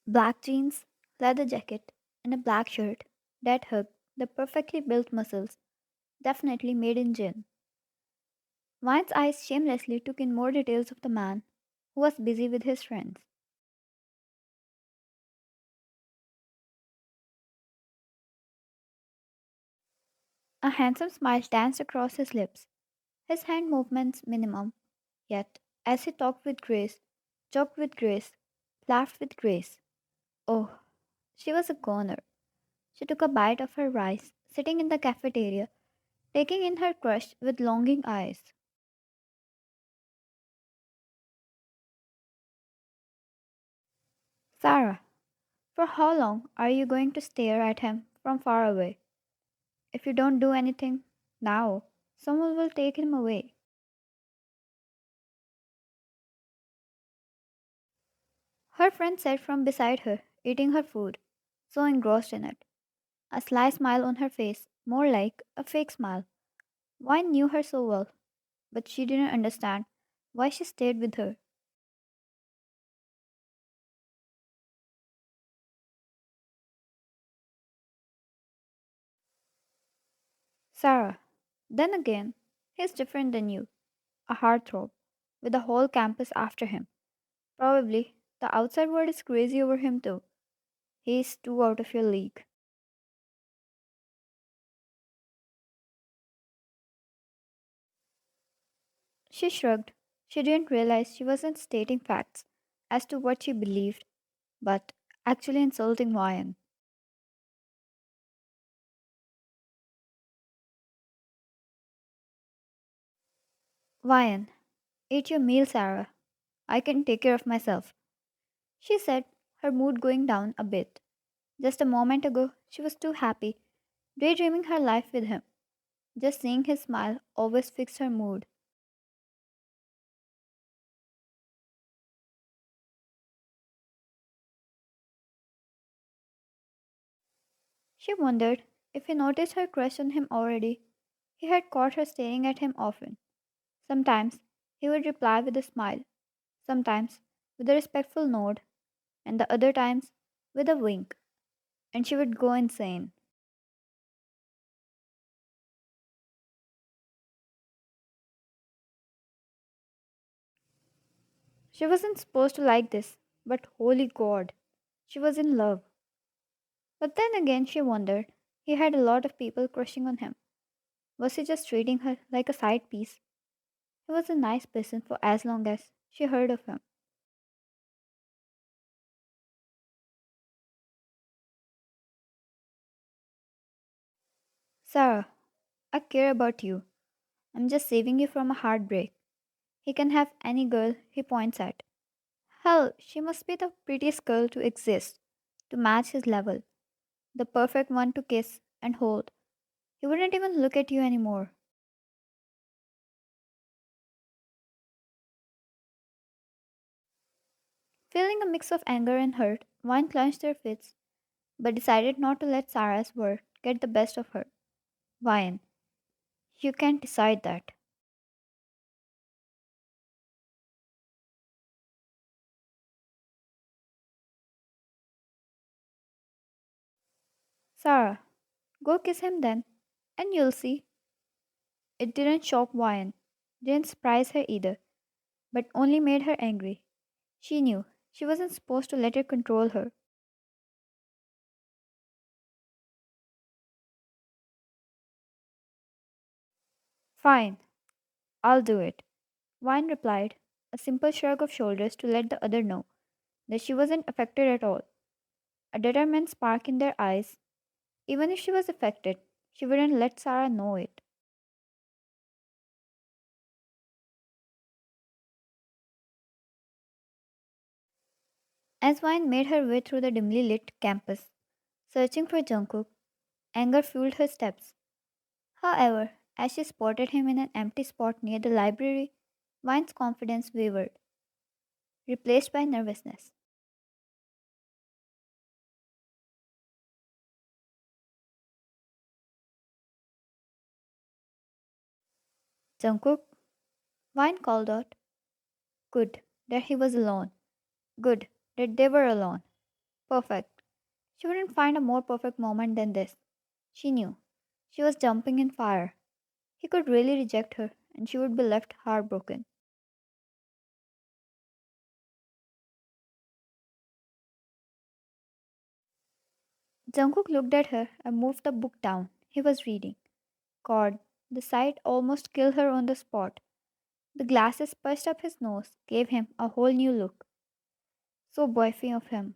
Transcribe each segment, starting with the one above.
Black jeans, leather jacket, and a black shirt. That hug, the perfectly built muscles, definitely made in gin. Vine's eyes shamelessly took in more details of the man who was busy with his friends. A handsome smile danced across his lips, his hand movements minimum, yet, as he talked with grace, joked with grace, laughed with grace. Oh, she was a goner. She took a bite of her rice, sitting in the cafeteria, taking in her crush with longing eyes. Sarah, for how long are you going to stare at him from far away? If you don't do anything now, someone will take him away. Her friend sat from beside her, eating her food, so engrossed in it. A sly smile on her face, more like a fake smile. Wine knew her so well, but she didn't understand why she stayed with her. Sarah, then again, he's different than you, a heartthrob, with the whole campus after him. Probably the outside world is crazy over him too. He's too out of your league. She shrugged. She didn't realize she wasn't stating facts as to what she believed, but actually insulting Ryan. Ryan, eat your meal, Sarah. I can take care of myself, she said, her mood going down a bit. Just a moment ago, she was too happy, daydreaming her life with him. Just seeing his smile always fixed her mood. She wondered if he noticed her crush on him already. He had caught her staring at him often. Sometimes he would reply with a smile, sometimes with a respectful nod, and the other times with a wink, and she would go insane. She wasn't supposed to like this, but holy God, she was in love. But then again, she wondered, he had a lot of people crushing on him. Was he just treating her like a side piece? He was a nice person for as long as she heard of him. Sarah, I care about you. I'm just saving you from a heartbreak. He can have any girl he points at. Hell, she must be the prettiest girl to exist, to match his level, the perfect one to kiss and hold. He wouldn't even look at you anymore. Feeling a mix of anger and hurt, Vine clenched her fists, but decided not to let Sarah's word get the best of her. Vine, you can't decide that. Sarah, go kiss him then, and you'll see. It didn't shock Vine, didn't surprise her either, but only made her angry. She knew she wasn't supposed to let it control her. Fine, I'll do it. Vine replied, a simple shrug of shoulders to let the other know that she wasn't affected at all. A determined spark in their eyes. Even if she was affected, she wouldn't let Sarah know it. As Vine made her way through the dimly lit campus, searching for Jungkook, anger fueled her steps. However, as she spotted him in an empty spot near the library, Vine's confidence wavered, replaced by nervousness. Jungkook, Vine called out. Good that he was alone. Good that they were alone. Perfect. She wouldn't find a more perfect moment than this. She knew. She was jumping in fire. He could really reject her, and she would be left heartbroken. Jungkook looked at her and moved the book down. He was reading. God, the sight almost killed her on the spot. The glasses pushed up his nose gave him a whole new look. So boyfriend of him.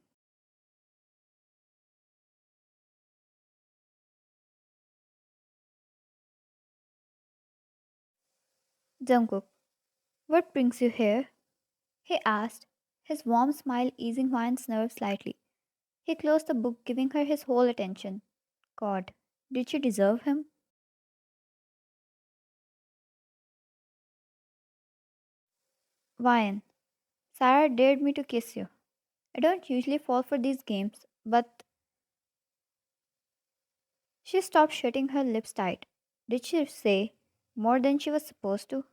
Jungkook, what brings you here? He asked, his warm smile easing Hwan's nerves slightly. He closed the book, giving her his whole attention. God, did she deserve him? Hwan, Sarah dared me to kiss you. I don't usually fall for these games, but she stopped shutting her lips tight. Did she say more than she was supposed to?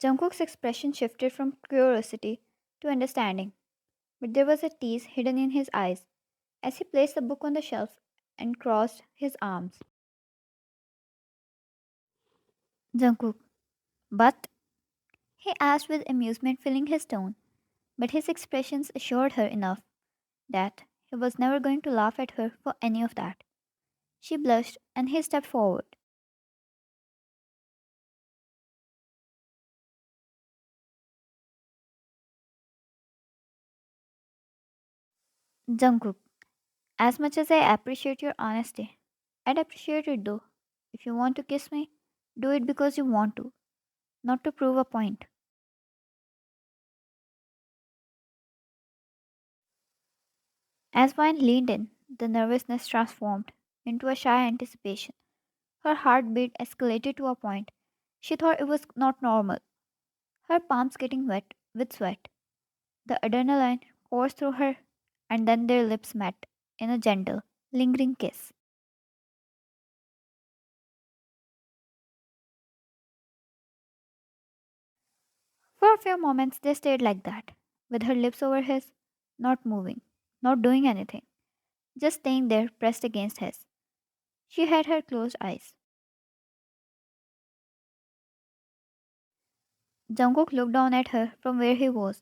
Jungkook's expression shifted from curiosity to understanding, but there was a tease hidden in his eyes as he placed the book on the shelf and crossed his arms. Jungkook, but? He asked with amusement filling his tone, but his expressions assured her enough that he was never going to laugh at her for any of that. She blushed and he stepped forward. Jungkook, as much as I appreciate your honesty, I'd appreciate it though. If you want to kiss me, do it because you want to, not to prove a point. As Vine leaned in, the nervousness transformed into a shy anticipation. Her heartbeat escalated to a point she thought it was not normal, her palms getting wet with sweat. The adrenaline coursed through her, and then their lips met in a gentle, lingering kiss. For a few moments, they stayed like that, with her lips over his, not moving, not doing anything, just staying there pressed against his. She had her closed eyes. Jungkook looked down at her from where he was.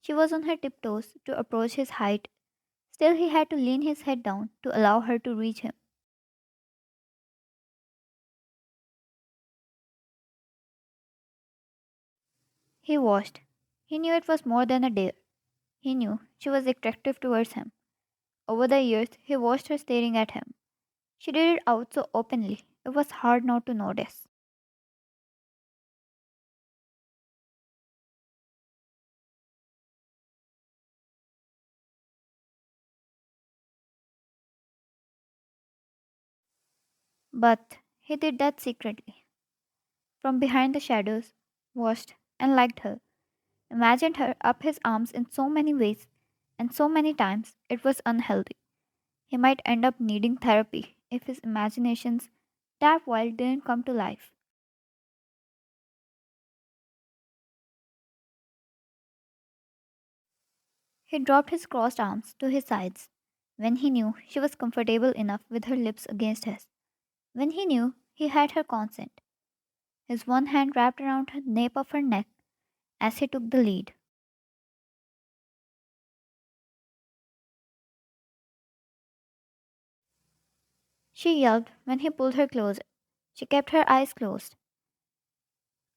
She was on her tiptoes to approach his height. Still, he had to lean his head down to allow her to reach him. He watched. He knew it was more than a dare. He knew she was attractive towards him. Over the years, he watched her staring at him. She did it out so openly, it was hard not to notice. But he did that secretly, from behind the shadows, watched and liked her, imagined her up his arms in so many ways, and so many times it was unhealthy. He might end up needing therapy if his imaginations that wild didn't come to life. He dropped his crossed arms to his sides when he knew she was comfortable enough with her lips against his, when he knew he had her consent. His one hand wrapped around the nape of her neck as he took the lead. She yelped when he pulled her closer. She kept her eyes closed,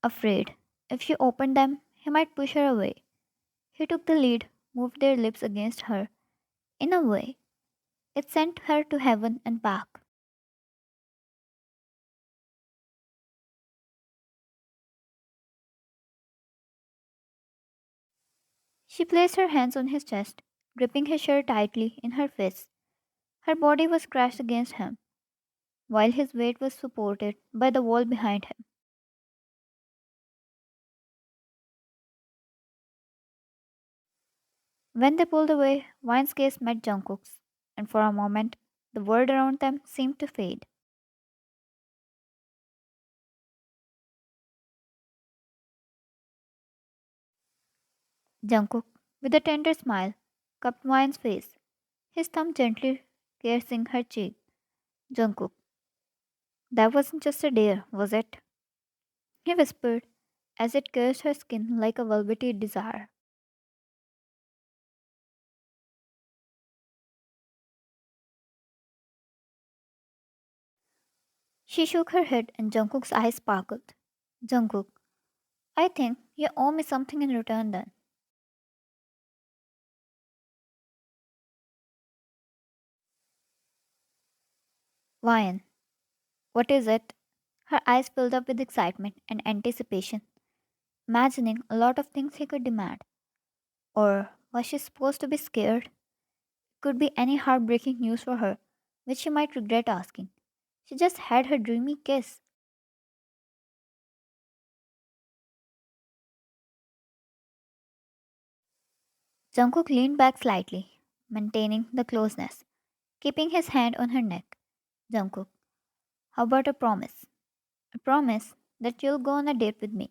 afraid. If she opened them, he might push her away. He took the lead, moved their lips against her. In a way, it sent her to heaven and back. She placed her hands on his chest, gripping his shirt tightly in her fists. Her body was crashed against him, while his weight was supported by the wall behind him. When they pulled away, Vine's gaze met Jungkook's, and for a moment, the world around them seemed to fade. Jungkook, with a tender smile, cupped Vine's face, his thumb gently caressing her cheek. Jungkook, that wasn't just a dare, was it? He whispered as it caressed her skin like a velvety desire. She shook her head and Jungkook's eyes sparkled. Jungkook, I think you owe me something in return then. Vine, what is it? Her eyes filled up with excitement and anticipation, imagining a lot of things he could demand. Or was she supposed to be scared? Could be any heartbreaking news for her, which she might regret asking. She just had her dreamy kiss. Jungkook leaned back slightly, maintaining the closeness, keeping his hand on her neck. Jungkook, how about a promise? A promise that you'll go on a date with me.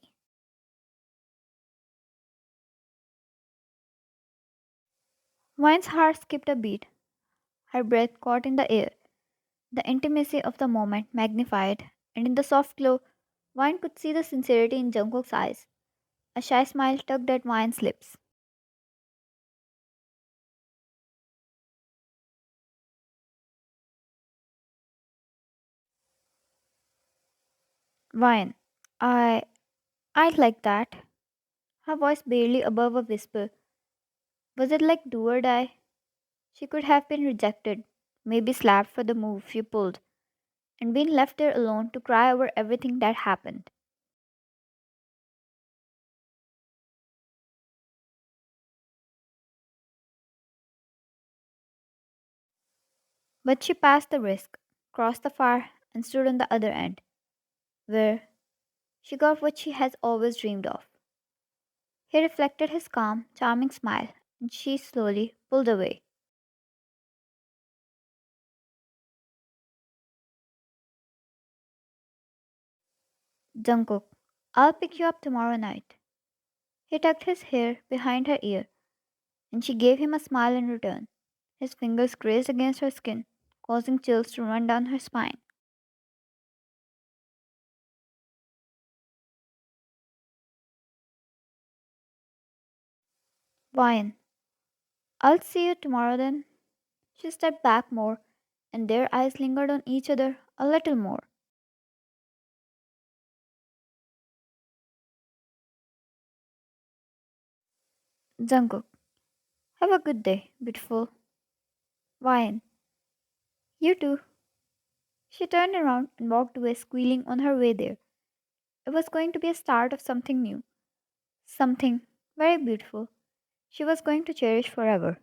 Vine's heart skipped a beat, her breath caught in the air, the intimacy of the moment magnified, and in the soft glow, Vine could see the sincerity in Jungkook's eyes. A shy smile tugged at Vine's lips. Vine, I I'd like that. Her voice barely above a whisper. Was it like do or die? She could have been rejected, maybe slapped for the move she pulled, and been left there alone to cry over everything that happened. But she passed the risk, crossed the fire, and stood on the other end, where she got what she has always dreamed of. He reflected his calm, charming smile, and she slowly pulled away. Jungkook, I'll pick you up tomorrow night. He tucked his hair behind her ear, and she gave him a smile in return. His fingers grazed against her skin, causing chills to run down her spine. Vine, I'll see you tomorrow then. She stepped back more, and their eyes lingered on each other a little more. Jungkook, have a good day, beautiful. Vine, you too. She turned around and walked away, squealing on her way there. It was going to be a start of something new, something very beautiful she was going to cherish forever.